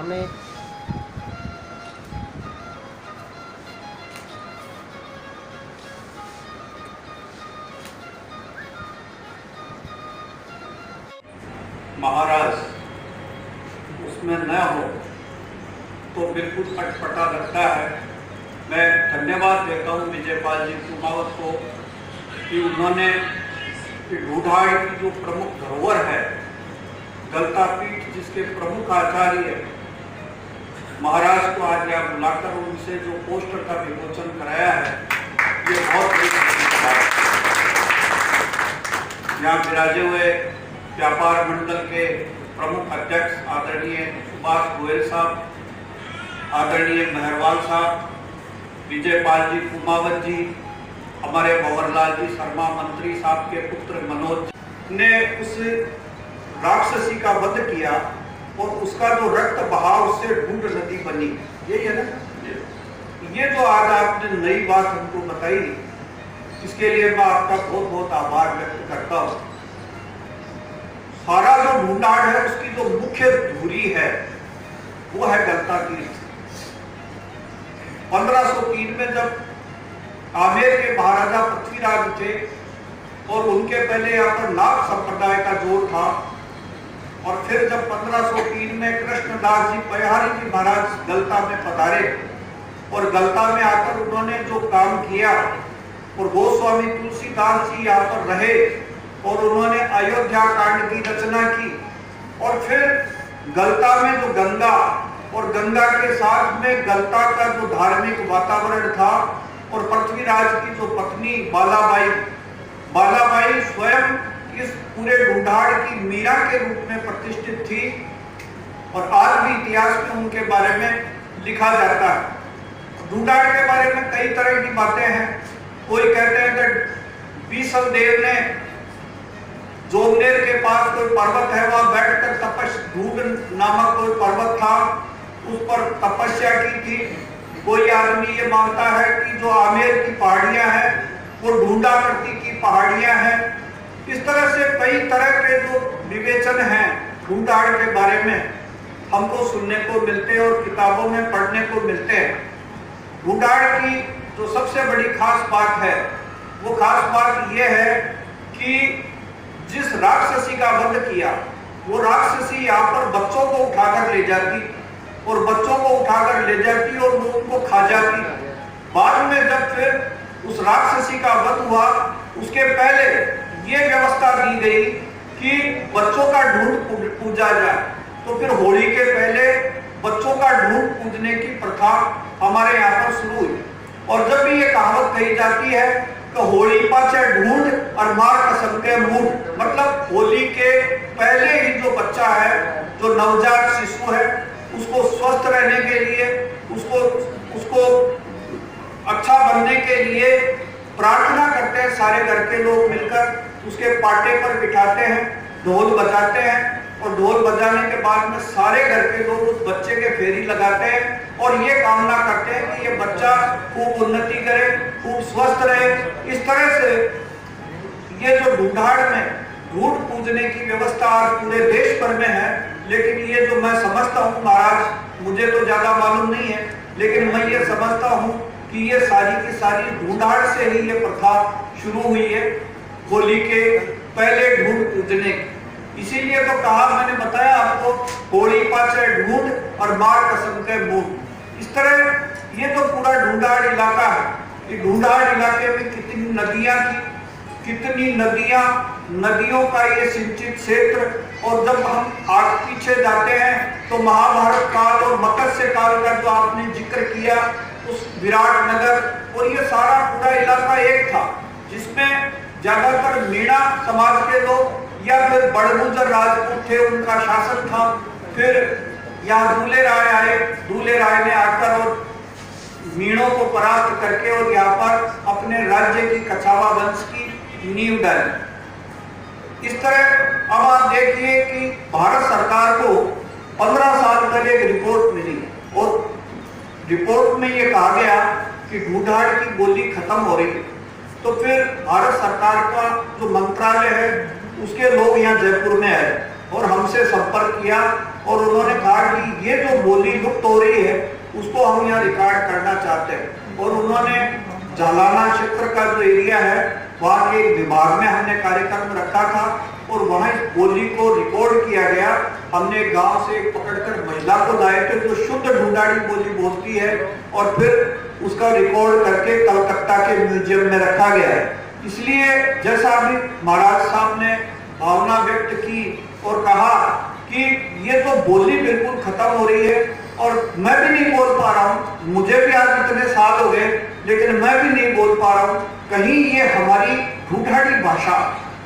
हमें महाराज उसमें न हो तो बिल्कुल अटपटा लगता है। मैं धन्यवाद देता हूँ विजयपाल जी कुमावत को कि उन्होंने ढूंढाड़ की जो प्रमुख धरोहर है, गलता पीठ जिसके प्रमुख आचार्य महाराज को आज यहाँ बुलाकर उनसे जो पोस्टर का विमोचन कराया है, ये बहुत बड़ी बात है। यहाँ विराजे हुए व्यापार मंडल के प्रमुख अध्यक्ष आदरणीय सुभाष गोयल साहब, आदरणीय मेहरवाल साहब, विजयपाल जी कुमावत जी, हमारे भंवरलाल जी शर्मा मंत्री साहब के पुत्र मनोज ने उस राक्षसी का वध किया और उसका जो रक्त बहाव से ढूंढ नदी बनी, यही है ना। ये जो आज आपने नई बात हमको बताई, इसके लिए मैं आपका बहुत बहुत आभार व्यक्त करता हूँ। सारा जो ढूंढाड़ है उसकी जो मुख्य धुरी है वो है गलता की। 1503 में जब आमेर के महाराजा पृथ्वीराज थे और उनके पहले यहाँ पर नाग संप्रदाय का जोर था, और फिर जब 1503 में कृष्णदास जी पयहारी जी महाराज गलता में पधारे और गलता में आकर उन्होंने जो काम किया और गोस्वामी तुलसीदास जी यहाँ पर रहे और उन्होंने अयोध्या कांड की रचना की, और फिर गलता में जो गंगा और गंगा के साथ में गलता का जो धार्मिक वातावरण था, और पृथ्वीराज की जो पत्नी बालाबाई स्वयं इस पूरे ढूंढाड़ की मीरा के रूप में प्रतिष्ठित थी, और आज भी इतिहास में उनके बारे में लिखा जाता है। ढूंढाड़ के बारे में कई तरह की बातें हैं। कोई कहते हैं कि बीसल देव ने जोगनेर के पास कोई पर्वत है, वहां बैठकर धूप नामक कोई पर्वत था, उस पर तपस्या की थी। कोई आदमी ये मानता है कि जो आमेर की पहाड़ियां हैं वो ढूंढा करती की पहाड़ियां हैं। इस तरह से कई तरह के जो विवेचन हैं ढूंढाड़ के बारे में हमको सुनने को मिलते हैं और किताबों में पढ़ने को मिलते हैं। ढूंढाड़ की जो सबसे बड़ी खास बात है वो खास बात यह है कि जिस राक्षसी का वध किया वो राक्षसी यहाँ पर बच्चों को उठाकर ले जाती और बच्चों को उठाकर ले जाती और वो उनको खा जाती। बाद में जब फिर उस राक्षसी का वध हुआ, उसके पहले ये व्यवस्था दी गई कि बच्चों का ढूंढ पूजा जाए। तो फिर होली के पहले बच्चों का ढूंढ पूजने की प्रथा हमारे यहाँ पर शुरू हुई। और जब भी ये कहावत कही जाती है तो होली पाछे ढूंढ और मार कसम के मूड, मतलब होली के पहले ही जो बच्चा है, जो नवजात शिशु है, उसको स्वस्थ रहने के लिए, उसको अच्छा बनने के लिए प्रार्थना करते हैं। सारे घर के लोग मिलकर उसके पाटे पर बिठाते हैं, ढोल बजाते हैं, और ढोल बजाने के बाद में सारे घर के लोग उस बच्चे के फेरी लगाते हैं और ये कामना करते हैं कि ये बच्चा खूब उन्नति करे, खूब स्वस्थ रहे। इस तरह से ये जो ढूंढाड़ में ढूंढ पूजने की व्यवस्था आज पूरे देश भर में है। लेकिन ये जो मैं समझता हूँ महाराज, मुझे तो ज्यादा मालूम नहीं है, लेकिन मैं ये समझता हूँ कि ये सारी की सारी ढूंढाड़ से ही ये प्रथा शुरू हुई है, होली के पहले ढूंढ पूजने की। इसीलिए तो कहा, मैंने बताया आपको, होली पाछे ढूंढ और मार कसम के मूड। इस तरह ये तो पूरा ढूंढाड़ इलाका है। कि ढूंढाड़ इलाके में कितनी नदियां थी, कितनी नदियों का ये सिंचित क्षेत्र। और जब हम आगे पीछे जाते हैं तो महाभारत काल और मत्स्य काल का जो आपने जिक्र किया, उस विराट नगर और ये सारा पूरा इलाका एक था, जिसमें ज्यादातर मीणा समाज के लोग या फिर बड़गुजर राजपूत थे, उनका शासन था। फिर यहाँ दूल्हे राय आए, दूल्हे राय ने आकर और मीणों को परास्त करके और यहाँ पर अपने राज्य की कछावा वंश की नींव डाली। इस तरह अब आप देखिए कि भारत सरकार को 15 साल पहले एक रिपोर्ट मिली और रिपोर्ट में ये कहा गया कि ढूंढाड़ की बोली खत्म हो रही है। तो फिर भारत सरकार का जो मंत्रालय है उसके लोग यहाँ जयपुर में आए और हमसे संपर्क किया और उन्होंने कहा कि ये जो बोली लुप्त हो रही है उसको हम यहाँ रिकॉर्ड करना चाहते हैं। और उन्होंने जालाना क्षेत्र का जो एरिया है वहाँ के एक विभाग में हमने कार्यक्रम रखा था और वहाँ इस बोली को रिकॉर्ड किया गया। हमने गांव से पकड़कर महिला को लाए थे जो शुद्ध ढूंढाड़ी बोली बोलती है और फिर उसका रिकॉर्ड करके कलकत्ता के म्यूजियम में रखा गया है। इसलिए जैसा अभी महाराज साहब ने भावना व्यक्त की और कहा कि ये तो बोली बिल्कुल खत्म हो रही है और मैं भी नहीं बोल पा रहा हूँ, मुझे भी आज इतने साल हो गए लेकिन मैं भी नहीं बोल पा रहा हूँ, कहीं ये हमारी ढूंढाड़ी भाषा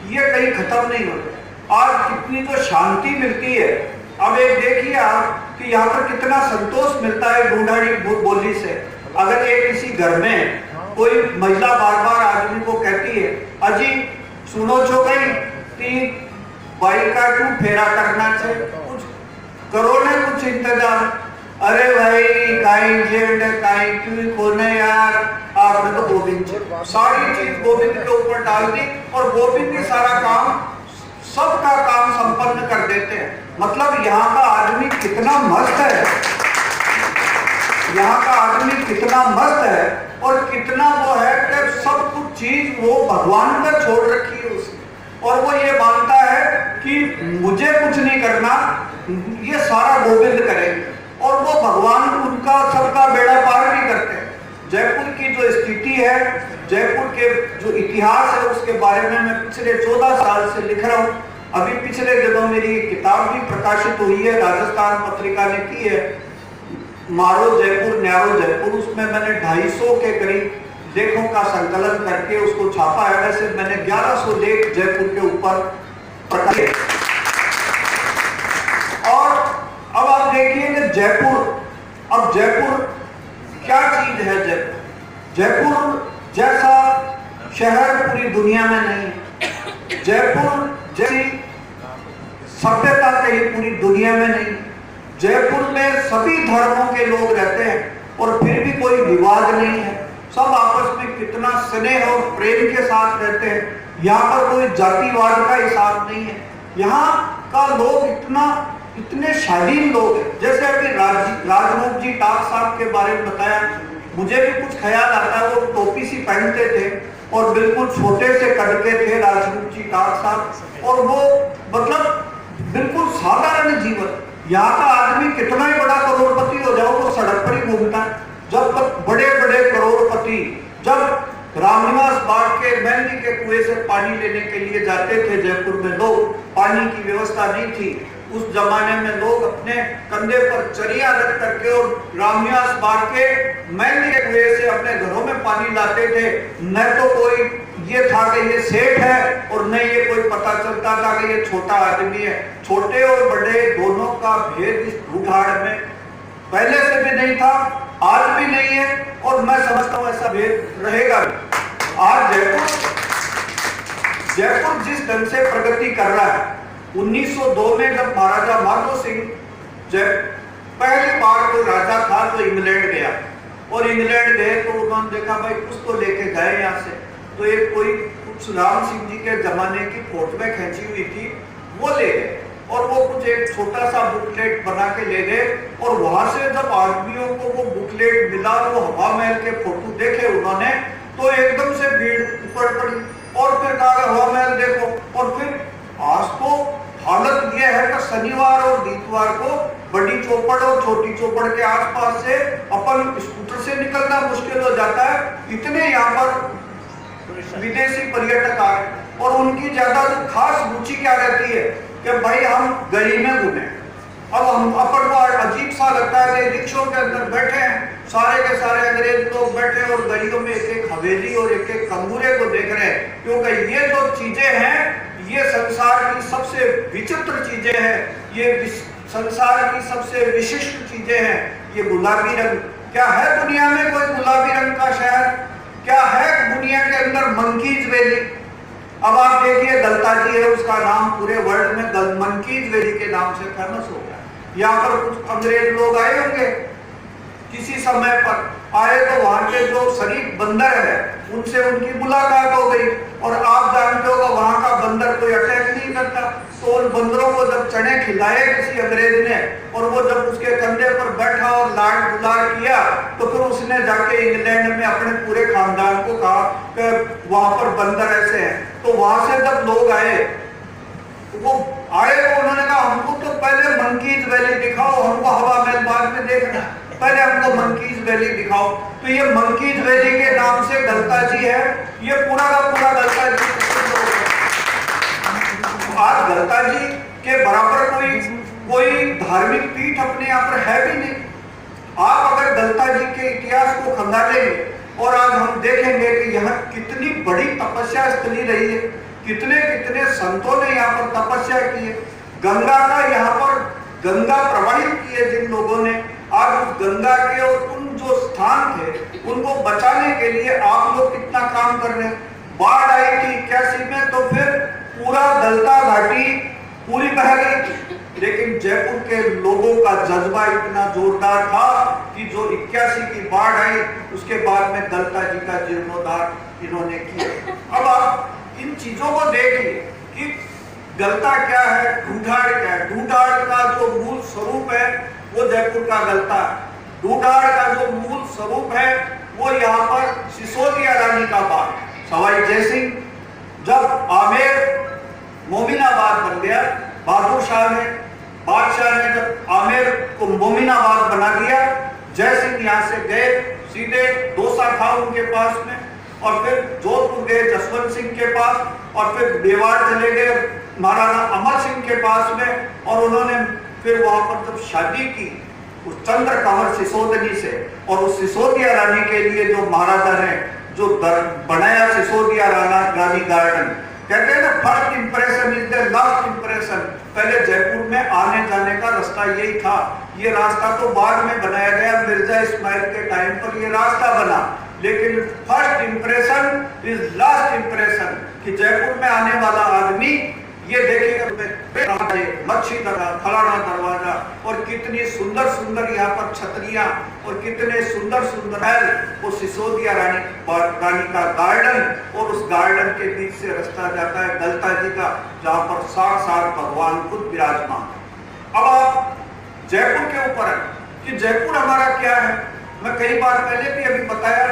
ये कहीं खत्म नहीं हो रही। आज कितनी तो शांति मिलती है। अब एक देखिए आप कि यहाँ पर कितना संतोष मिलता है ढूंढाड़ी बोली से। अगर एक किसी घर में कोई महिला बार बार आदमी को कहती है अजी सुनो छो कहीं तीन बाई का क्यों फेरा करना चाहिए, कुछ करो ना कुछ इंतजाम, अरे भाई काई जेंड काई क्यों कोने यार, आपने तो गोविंद सारी चीज गोविंद के ऊपर डाल दी और गोविंद ही सारा काम सबका काम संपन्न कर देते हैं। मतलब यहाँ का आदमी कितना मस्त है, यहाँ का आदमी कितना मस्त है और कितना वो है कि सब कुछ चीज वो भगवान पर छोड़ रखी है उसने और वो ये मानता है कि मुझे कुछ नहीं करना, ये सारा गोविंद करेंगे और वो भगवान उनका सबका बेड़ा पार भी करते हैं। जयपुर की जो स्थिति है, जयपुर के जो इतिहास है उसके बारे में मैं पिछले 14 साल से लिख रहा हूँ। अभी पिछले दिनों मेरी किताब भी प्रकाशित हुई है, राजस्थान पत्रिका ने की है, मारो जयपुर न्यारो जयपुर। उसमें मैंने 250 के करीब लेखों का संकलन करके उसको छापा है। वैसे मैंने 1100 लेख जयपुर के ऊपर प्रकाशित। और अब आप देखिए कि जयपुर, अब जयपुर क्या चीज है। जयपुर जैसा शहर पूरी दुनिया में नहीं है, जयपुर जैसी सभ्यता कहीं पूरी दुनिया में नहीं। जयपुर में सभी धर्मों के लोग रहते हैं और फिर भी कोई विवाद नहीं है, सब आपस में कितना स्नेह और प्रेम के साथ रहते हैं। यहाँ पर कोई जातिवाद का हिसाब नहीं है, यहाँ का लोग इतने शालीन लोग हैं। जैसे अभी राजरूप जी टाक साहब के बारे में बताया, मुझे भी कुछ ख्याल आता है, वो टोपी सी पहनते थे और बिल्कुल छोटे से कद के थे राजरूप जी टाक साहब और वो मतलब बिल्कुल साधारण जीवन। यहाँ का आदमी कितना ही बड़ा करोड़पति हो जाओ वो सड़क पर ही घूमता है। जब तक बड़े बड़े करोड़पति जब रामनिवास बाग के मैली के कुएं से पानी लेने के लिए जाते थे, जयपुर में लोग पानी की व्यवस्था नहीं थी, उस जमाने में लोग अपने कंधे पर चरिया रख करके और रामनिवास बाग के मैली के कुएं से अपने घरों में पानी लाते थे। न तो कोई ये था कि ये सेठ है और न ये कोई पता चलता था कि ये छोटा आदमी है। छोटे और बड़े दोनों का भेद इस ढूंढाड़ में पहले से भी नहीं था, आज भी नहीं है और मैं समझता हूं ऐसा भेद रहेगा भी। आज जयपुर जिस ढंग से प्रगति कर रहा है, 1902 में जब महाराजा माधो सिंह पहली बार कोई राजा था तो इंग्लैंड गया और इंग्लैंड गए तो उन्होंने देखा भाई कुछ तो लेके गए यहाँ से, तो एक कोई कुछ राम सिंह जी के जमाने की फोटोएं खींची हुई थी वो ले गए और वो कुछ एक छोटा सा बुकलेट बना के ले गए और वहां से जब आदमियों को वो बुकलेट मिला, वो हवा महल के फोटो देखे उन्होंने तो एकदम से भीड़ ऊपर पड़ी और फिर कहा हवा महल देखो। और फिर आज तो हालत यह है कि शनिवार और इतवार को बड़ी चौपड़ और छोटी चौपड़ के आसपास से अपन स्कूटर से निकलना मुश्किल हो जाता है। इतने यहाँ पर विदेशी पर्यटक आ रहे और उनकी ज्यादा खास रुचि क्या रहती है कि भाई हम गली में घूमे। अब हम अपन को अजीब सा लगता है कि रिक्शों के अंदर बैठे हैं, सारे के सारे अंग्रेज लोग बैठे और गलियों में एक एक हवेली और एक एक कंगूरे को देख रहे हैं, क्योंकि ये जो चीजें हैं ये संसार की सबसे विचित्र चीजें हैं, ये संसार की सबसे विशिष्ट चीजें हैं। ये गुलाबी रंग क्या है दुनिया में कोई गुलाबी रंग का शहर? क्या है दुनिया के अंदर मंकीज वैली? अब आप देखिए दलता जी है, उसका नाम पूरे वर्ल्ड में मंकीज वैली के नाम से फेमस हो गया। यहाँ पर कुछ अंग्रेज लोग आए होंगे किसी समय पर आए तो वहां के जो शरीफ बंदर है उनसे उनकी मुलाकात हो गई। और आप जानते हो वहां का बंदर कोई अटैक नहीं करता, तो उन बंदरों को जब चने खिलाए किसी अंग्रेज ने और वो जब उसके कंधे पर बैठा और लाड दुलार किया, तो फिर उसने जाके इंग्लैंड में अपने पूरे खानदान को कहा कि वहां पर बंदर ऐसे हैं। तो वहां से जब लोग आए तो उन्होंने कहा हमको तो पहले मंकीज वैली दिखाओ, हमको हवा महल बाद में देखना, पहले हमको मंकीज वैली दिखाओ। तो ये मंकीज वैली के नाम से गलता जी है, ये पूरा का पूरा गलता जी। आज गलता जी के बराबर कोई धार्मिक पीठ अपने यहाँ पर है भी नहीं। आप अगर गलता जी के इतिहास को खंगालेंगे और आज हम देखेंगे कि यहाँ कितनी बड़ी तपस्या स्थली रही है, कितने कितने संतों ने यहाँ पर तपस्या की है। गंगा का यहाँ पर गंगा प्रवाहित की है जिन लोगों ने, आज उस गंगा के और उन जो स्थान थे उनको बचाने के लिए आप लोग कितना काम कर रहे हैं। बाढ़ आई थी 81 में, तो फिर पूरा दलता घाटी पूरी बह गई थी, लेकिन जयपुर के लोगों का जज्बा इतना जोरदार था कि जो 81 की बाढ़ आई उसके बाद में दलता जी का जीर्णोद्धार इन्होंने किया। अब आप इन चीजों को देखिए कि गलता क्या है, ढूंढाड़ क्या है। ढूंढाड़ का जो मूल स्वरूप है वो जयपुर का गलता है। ढूंढाड़ का जो मूल स्वरूप है वो यहाँ पर सिसोदिया रानी का बाग। सवाई जयसिंह जब आमेर मोमिनाबाद बन गया, बहादुर शाह ने बादशाह ने जब आमेर को मोमिनाबाद बना दिया, जयसिंह यहाँ से गए सीधे दौसा था उनके पास में, और फिर जोधपुर गए जसवंत सिंह के पास, और फिर मेवाड़ चले गए महाराणा अमर सिंह के पास में, और उन्होंने फिर वहां पर जब शादी की उस चंद्र कंवर सिसोदनी से, और उस सिसोदिया रानी के लिए जो महाराजा ने जो बनाया सिसोदिया रानी गार्डन, कहते हैं ना first impression is the last impression. पहले जयपुर में आने जाने का रास्ता यही था, ये रास्ता तो बाद में बनाया गया, मिर्जा इस्माइल के टाइम पर ये रास्ता बना, लेकिन first impression is last impression कि जयपुर में आने वाला आदमी ये देखेगा मच्छी दरवाजा, फलाना दरवाजा, और कितनी सुंदर सुंदर यहाँ पर छतरियां और कितने सुंदर सुंदर महल, वो सिसोदिया रानी का गार्डन, और उस गार्डन के बीच से रास्ता जाता है गलता जी का, जहाँ पर साक्षात भगवान खुद विराजमान। अब आप जयपुर के ऊपर है कि जयपुर हमारा क्या है। मैं कई बार पहले भी अभी बताया,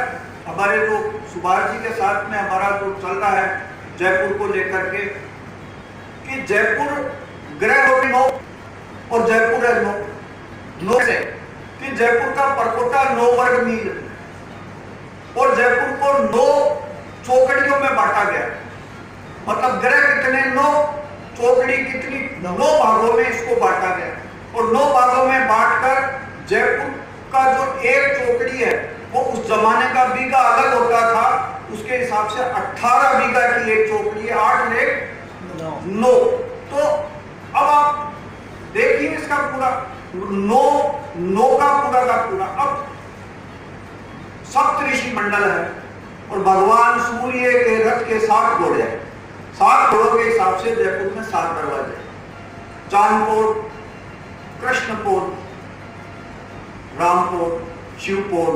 हमारे जो सुभाष जी के साथ में हमारा जो चल रहा है जयपुर को लेकर के, कि जयपुर ग्रह होगी 9 और जयपुर है 9 से, कि जयपुर का परकोटा 9 वर्ग मील, और जयपुर को 9 चौकड़ियों में बांटा गया। मतलब ग्रह कितने 9, चौकड़ी कितनी 9 भागों में इसको बांटा गया, और 9 भागों में बांटकर जयपुर का जो एक चौकड़ी है वो उस जमाने का बीघा अलग होता था, उसके हिसाब से 18 बीघा की एक चौकड़ी है, 8 लेख 9। तो अब आप देखिए इसका पूरा 9 का पूरा। अब सप्तऋषि मंडल है और भगवान सूर्य के रथ के 7 घोड़े हैं। 7 घोड़ों के हिसाब से जयपुर में 7 दरवाजे, चांदपुर, कृष्णपुर, रामपुर, शिवपुर,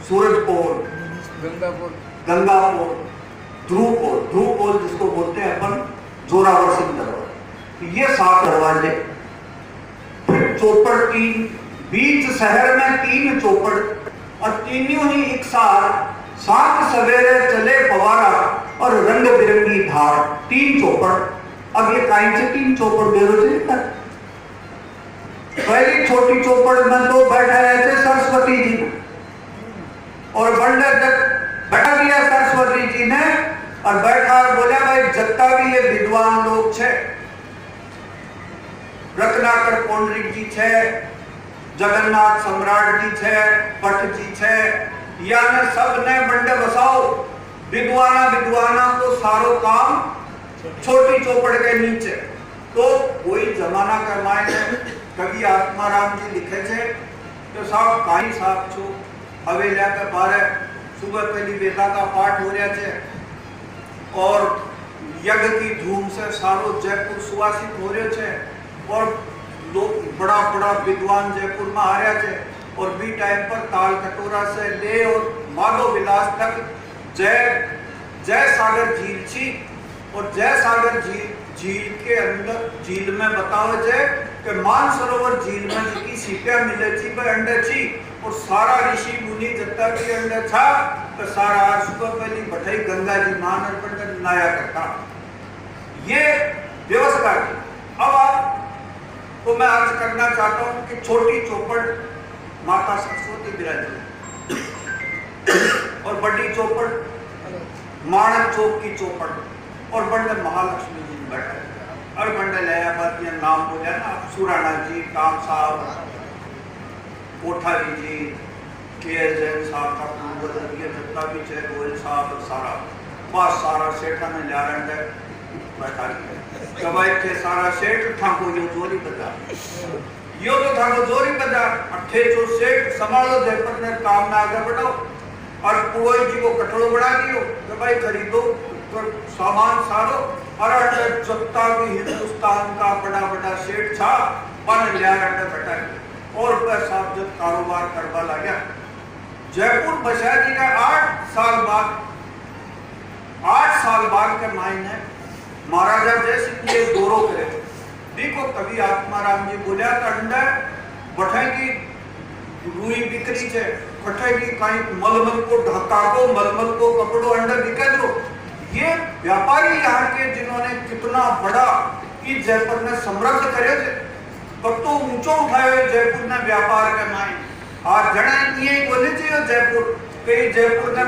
सूरजपुर, गंगापुर, ध्रुवपुर जिसको बोलते हैं अपन जोरावर सिंह दरवाजा, ये 7 दरवाजे। फिर चौपड़ 3, बीच शहर में 3 चौपड़, और तीनों ही एक साथ 7 सवेरे चले फवारा और रंग बिरंगी धार, 3 चौपड़। अब ये काइन से 3 चौपड़ बेरोजगारी तक। पहली छोटी चौपड़ में तो बैठा रहे थे सरस्वती जी, और बंडर जब बैठा दिया सरस्वती जी ने, और बैठा और बोला भाई जत्ता भी ये विद्वान लोग छे, रत्नाकर पौंडरिक जी छे, जगन्नाथ सम्राट जी छे, भट्ट जी छे, याने सब ने बंडे बसाओ, विद्वाना को सारो काम छोटी चौपड़ के नीचे। तो कोई जमाना का मायने कवि आत्माराम जी लिखे थे तो साहब कहीं साहब छो हवेलिया के बारे सुबह पहली वेदा का पाठ हो रहा थे, और यज्ञ की धूम से सारो जयपुर सुवासित हो रहे थे, और लोग बड़ा बड़ा विद्वान जयपुर में आ रहे थे, और बी टाइम पर ताल कटोरा से ले और माधव विलास तक जय सागर झील थी और जय सागर झील के अंदर झील में बताओ जय कि मानसरोवर झील में जितनी सीपिया मिले थी वह अंडे थी और सारा ऋषि मुनि जितना भी अंडे था तो सारा आज सुबह पहली बैठाई गंगा जी मान अर्पण कर नया करता ये व्यवस्था की। अब आपको मैं अर्ज करना चाहता हूं कि छोटी चौपट माता सरस्वती विराजी और बड़ी चौपट माणक चौक की चौपट और बंडल महालक्ष्मी जी बैठे और बंडल है नाम बोले ना सुराणा जी, काम साहब, कोठारी जी, के जैन साहब का जितना भी है गोयल साहब सारा बस सारा सेठा में जा रहा है बैठा कबाई थे सारा सेठ ठाको यो जोरी बजा यो तो ठाको जोरी बजा अठे जो सेठ संभालो जयपुर ने काम में आगे बढ़ाओ और पुरोहित जी को कठोर बढ़ा दियो तो भाई खरीदो तो सामान सारो और जत्ता भी हिंदुस्तान का बड़ा बड़ा सेठ था बन लिया बैठा और पैसा जब कारोबार करवा लगा जयपुर बसा जी का 8 साल बाद के मायने महाराजा जैसे ये गौरव करे देखो कभी आत्माराम जी बोलिया तो अंडर बैठेगी रुई बिक्री है बैठेगी कहीं मलमल को ढका को मलमल को कपड़ों अंडर बिके दो ये व्यापारी यहाँ के जिन्होंने कितना बड़ा कि जयपुर ने समृद्ध करे थे तो ऊंचो उठाए जयपुर ने व्यापार के मायने आज जना ये बोले चाहिए जयपुर कई जयपुर ने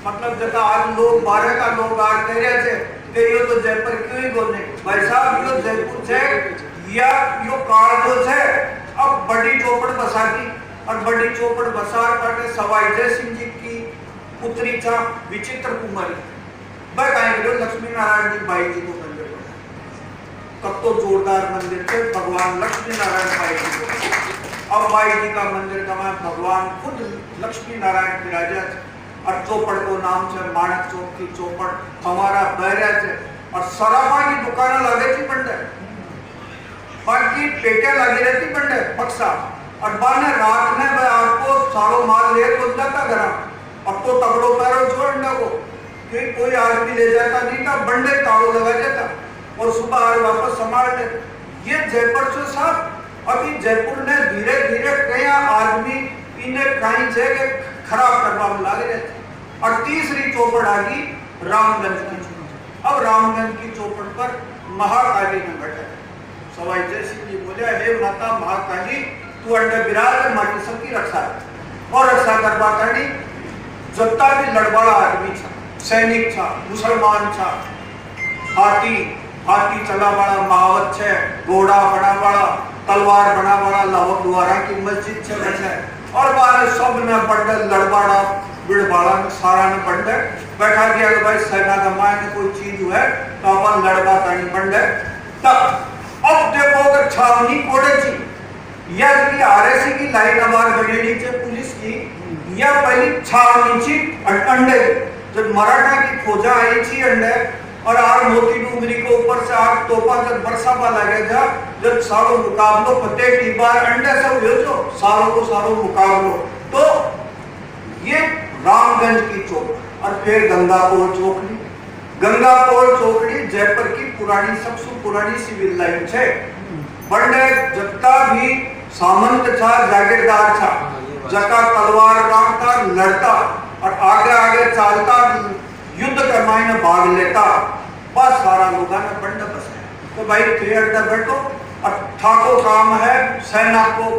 मतलब जैसा आज लोग 12 का लोग आज कह रहे थे कि यो तो जयपुर क्यों ही बोलने भाई साहब यो जयपुर है या यो काल जो है अब बड़ी चौपड़ बसा दी और बड़ी चौपड़ बसार पर सवाई जय सिंह जी की पुत्री था विचित्र कुमारी वह कहेंगे लक्ष्मी नारायण जी भाई जी को मंदिर कब तो जोरदार मंदिर थे भगवान लक्ष्मी नारायण भाई जी को अब भाई जी का मंदिर का भगवान खुद लक्ष्मी नारायण विराजा और चौपड़ को नाम से माणक चौक की चौपड़ हमारा बहरा है और सराफा की दुकान लगे थी पंडे बाकी पेटियां लगी रहती पंडे बक्सा और बाने रात में वह आपको सारो माल ले तो जाता घर अब तो तगड़ो पैरो छोड़ने को कि कोई आदमी ले जाता नहीं था बंडे ताड़ो लगा जाता और सुबह आज वापस संभाल ले ये जयपुर से साहब अभी जयपुर ने धीरे धीरे कई आदमी इन्हें कहीं जगह खराब करवा में लगे रहते और तीसरी चौपड़ आ गई रामगंज की चौपड़। अब रामगंज की चौपड़ पर महाकाली में बैठे सवाई जय सिंह जी बोले हे माता महाकाली तू अंडे विराज माटी सबकी रक्षा और रक्षा करवा करनी जत्ता भी लड़वाड़ा आदमी था सैनिक था मुसलमान था हाथी चला वाला महावत है घोड़ा बना वाला तलवार बना वाला लोहारा की मस्जिद से बैठे और बारे सब ने बंडल लड़वाड़ा बिड़वाड़ा सारा ने बंडे बैठा दिया कि भाई सेना का मायने कोई चीज हुआ तो अपन लड़वा तानी बंडे तब अब देखो अगर छावनी कोड़े थी या की आरएसी की लाइन अबार बनेली थी पुलिस की या पहली छावनी थी अंडे जब मराठा की फौजा आई थी अंडे और आग मोती डूंगरी को ऊपर से आग तोपा जब बरसा पा लगे जा जब सारो मुकाबलो प्रत्येक की बार अंडे सब हो जो सारों को सारो मुकाबलो तो ये रामगंज की चौक और फिर गंगापुर चौकड़ी जयपुर की पुरानी सबसे पुरानी सिविल लाइन है बंडे जत्ता भी सामंत था जागीरदार था जका तलवार काटता लड़ता और आगे आगे चालता युद्ध के मायने भाग लेता बस सारा लोगों ने बंड बसाया तो भाई थिएटर बैठो और ठाको काम है सेना को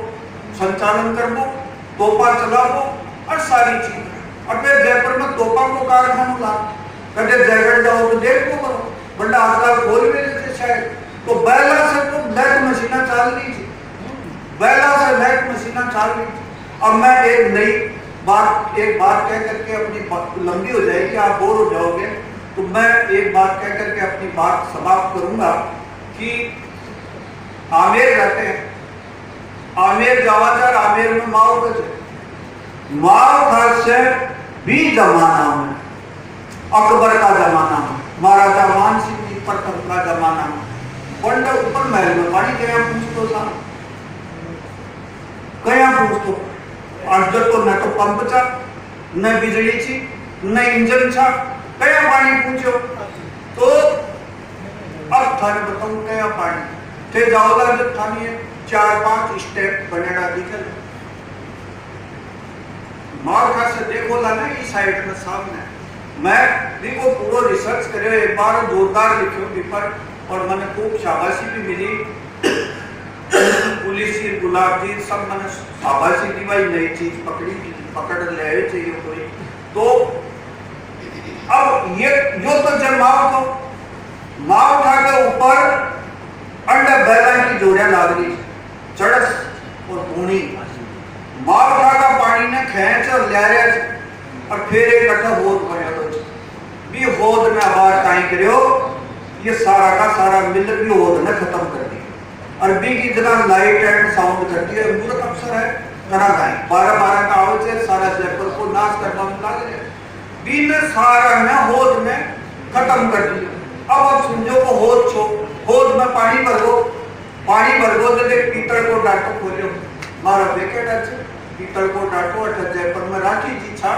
संचालन करबो तोपा चलाबो और सारी चीज और फिर जयपुर में तोपा को कारखाना ला कदे जयगढ़ जाओ तो देखो करो बंडा आजकल खोल भी लेते शायद तो बैला से तो लैट मशीना चल रही थी बैला से लैट मशीना चल रही थी। अब मैं एक बात कह करके अपनी लंबी हो जाएगी आप बोर हो जाओगे तो मैं एक बात कह करके अपनी बात समाप्त करूंगा कि आमेर रहते हैं आमेर जावाचार आमेर में माओ घर से भी जमाना में अकबर का जमाना में महाराजा मान सिंह जी प्रथम का जमाना में बंडा ऊपर महल में पानी गया पूछतो था गया पूछतो और जब तो न तो पंप था न बिजली थी न इंजन था, कया पानी पूछो तो अब थाने बताऊं कया पानी थे जाओला जब थाने 4-5 स्टेप बनेड़ा दिखल मार खा से देखो ला ना इस साइड में सामने मैं देखो पूरा रिसर्च करे एक बार जोरदार लिखो पेपर और मैंने खूब शाबाशी भी मिली पुलिस की गुलाब जी सब मैंने शाबाशी दी भाई नई चीज पकड़ ले चाहिए कोई तो अब ये जो तो जब माँ उठा के ऊपर अंडा बैला की जोड़ियां लाग रही चढ़स और पूनी माँ उठा का पानी ने खेच और ले रहे और फिर एक कट्ठा होद बने भी होद में आवाज टाई करो ये सारा का सारा मिल भी होद ने खत्म कर दी और बी की जगह लाइट एंड साउंड करती है मूर्ख अफसर है करा गाय 12-12 का आवाज है सारा जयपुर को नाश करना लग रहे बी ने सारा ने होद में खत्म कर दिया अब समझो को होद में पानी भर दो तो देख पीतल को डाटो खोलो मारा विकेट अच्छे पीतल को डाटो जयपुर में राठी जी था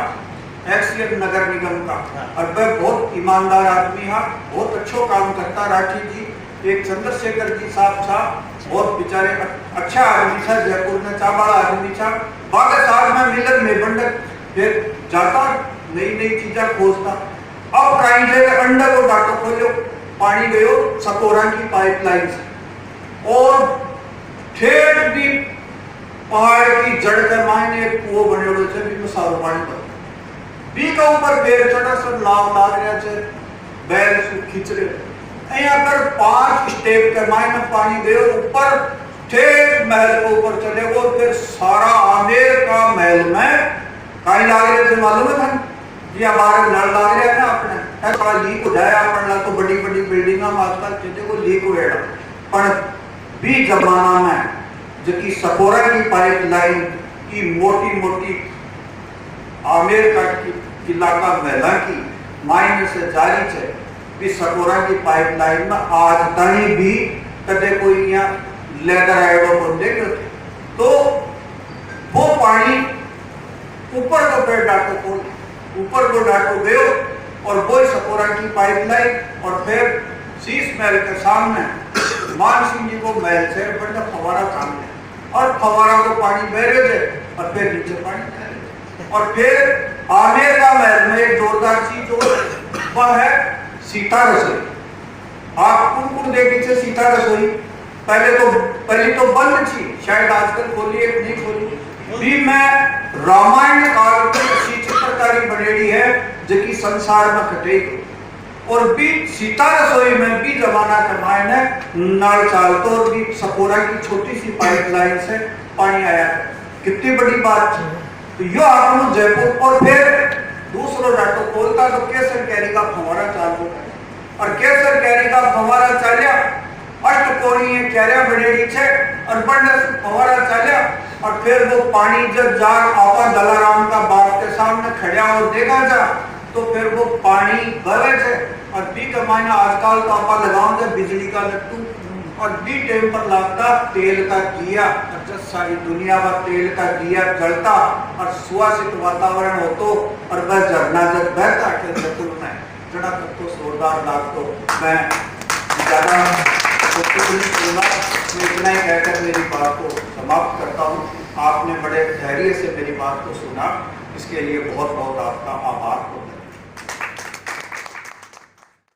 एक्सीएम नगर निगम का और वह बहुत ईमानदार आदमी है बहुत अच्छा काम करता राठी जी एक चंद्रशेखर जी साहब था बहुत बेचारे अच्छा आदमी था जयपुर में चाबाड़ा आदमी था बाकी साहब में मिलन में बंडक फिर जाता नई चीजें खोजता अब कहीं जगह अंडर को डाटो खोलो पानी गयो सकोरा की पाइपलाइन से और ठेठ भी पहाड़ की जड़ के मायने एक कुओं बने भी में सारो पानी भर बी का ऊपर बेर चढ़ा सब नाव लाग रहा है बैल से खींच रहे यहाँ पर 5 स्टेप के मायने पानी गयो ऊपर ठेठ महल के ऊपर चले वो फिर सारा आमेर का महल में कहीं लाग रहे थे मालूम है जी हमारे नल लाग रहे हैं ना अपने थोड़ा लीक हो जाए अपन तो बड़ी बिल्डिंग आजकल चीजें को लीक हो रहा पर भी जमाना में जो कि सकोरा की पाइपलाइन की मोटी आमेर का इलाका महिला की मायने से जारी है भी सकोरा की पाइपलाइन में आज तक भी कदे कोई यहाँ लेदर आइडो को देख तो वो पानी ऊपर को पेड़ डाटो खोल ऊपर को डाटो गयो और वो सकोरा की पाइपलाइन और फिर शीश महल के सामने मान सिंह जी को महल से बड़ा फवारा काम है और फवारा को पानी बह रहे थे और फिर नीचे पानी बह रहे थे और फिर आमेर का महल में एक जोरदार चीज वह है सीता रसोई आप कौन देखी थे सीता रसोई पहले तो बंद थी शायद आजकल खोली है नहीं खोली भी मैं रामायण काल की अच्छी चित्रकारी बनेड़ी है जो कि संसार में घटेगी और भी सीता रसोई में भी जमाना के मायने नल चालतो और भी सकोरा की छोटी सी पाइपलाइन से पानी आया कितनी बड़ी बात तो यो आपको जयपुर और फिर दूसरो डाटो खोलता तो केसर कैरी का फवारा चालू और केसर कैरी का फवारा चालिया अष्टकोणीय कैरिया बनेड़ी छे और बंड फवारा चालिया और फिर वो पानी जब जा आपा दलाराम का बाग के सामने खड़ा और देखा जा तो फिर वो पानी भरे थे और बी का मायना आजकल तो आपा लगाओ जब बिजली का लट्टू और बी टाइम पर लगता तेल का दिया और जब सारी दुनिया में तेल का दिया जलता और सुवासित वातावरण हो तो और वह झरना जब बहता के जतुल में जड़ा तक तो जोरदार लाग तो मैं ज्यादा इतना ही कहकर मेरी बात को समाप्त करता हूँ आपने बड़े धैर्य से मेरी बात को सुना इसके लिए बहुत बहुत आपका आभार।